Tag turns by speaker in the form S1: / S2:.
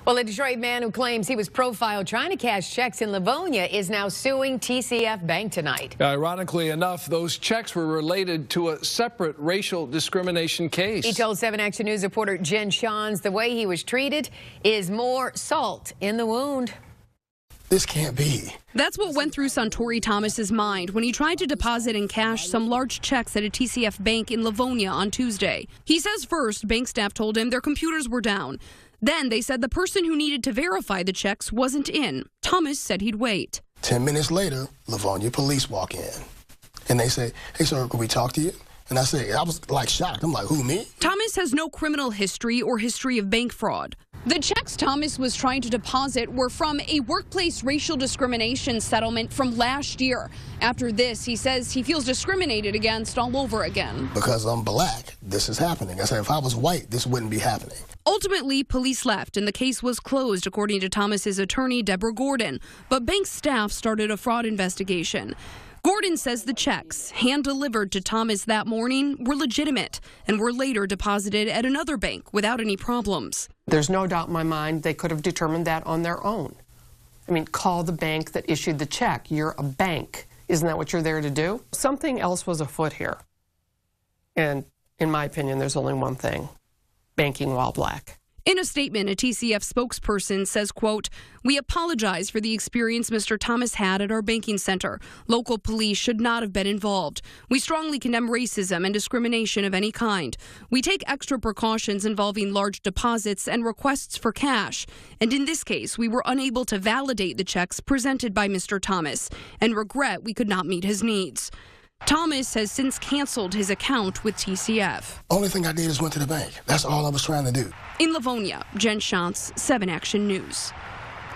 S1: Well, a Detroit man who claims he was profiled trying to cash checks in Livonia is now suing TCF Bank tonight.
S2: Ironically enough, those checks were related to a separate racial discrimination case.
S1: He told 7 Action News reporter Jen Shans the way he was treated is more salt in the wound.
S3: This can't be.
S4: That's what went through Suntory Thomas's mind when he tried to deposit in cash some large checks at a TCF bank in Livonia on Tuesday. He says first, bank staff told him their computers were down. Then they said the person who needed to verify the checks wasn't in. Thomas said he'd wait.
S3: 10 minutes later, Livonia police walk in. And they say, "Hey, sir, can we talk to you?" And I was like shocked. I'm like, who, me?
S4: Thomas has no criminal history or history of bank fraud. The checks Thomas was trying to deposit were from a workplace racial discrimination settlement from last year. After this, he says he feels discriminated against all over again.
S3: Because I'm black, this is happening. I said, if I was white, this wouldn't be happening.
S4: Ultimately, police left and the case was closed, according to Thomas's attorney, Deborah Gordon. But bank staff started a fraud investigation. Gordon says the checks, hand-delivered to Thomas that morning, were legitimate and were later deposited at another bank without any problems.
S5: There's no doubt in my mind they could have determined that on their own. I mean, call the bank that issued the check. You're a bank. Isn't that what you're there to do? Something else was afoot here. And in my opinion, there's only one thing: banking while black.
S4: In a statement, a TCF spokesperson says, quote, "We apologize for the experience Mr. Thomas had at our banking center. Local police should not have been involved. We strongly condemn racism and discrimination of any kind. We take extra precautions involving large deposits and requests for cash. And in this case, we were unable to validate the checks presented by Mr. Thomas and regret we could not meet his needs." Thomas has since canceled his account with TCF.
S3: Only thing I did is went to the bank. That's all I was trying to do.
S4: In Livonia, Jen Shans, 7 Action News.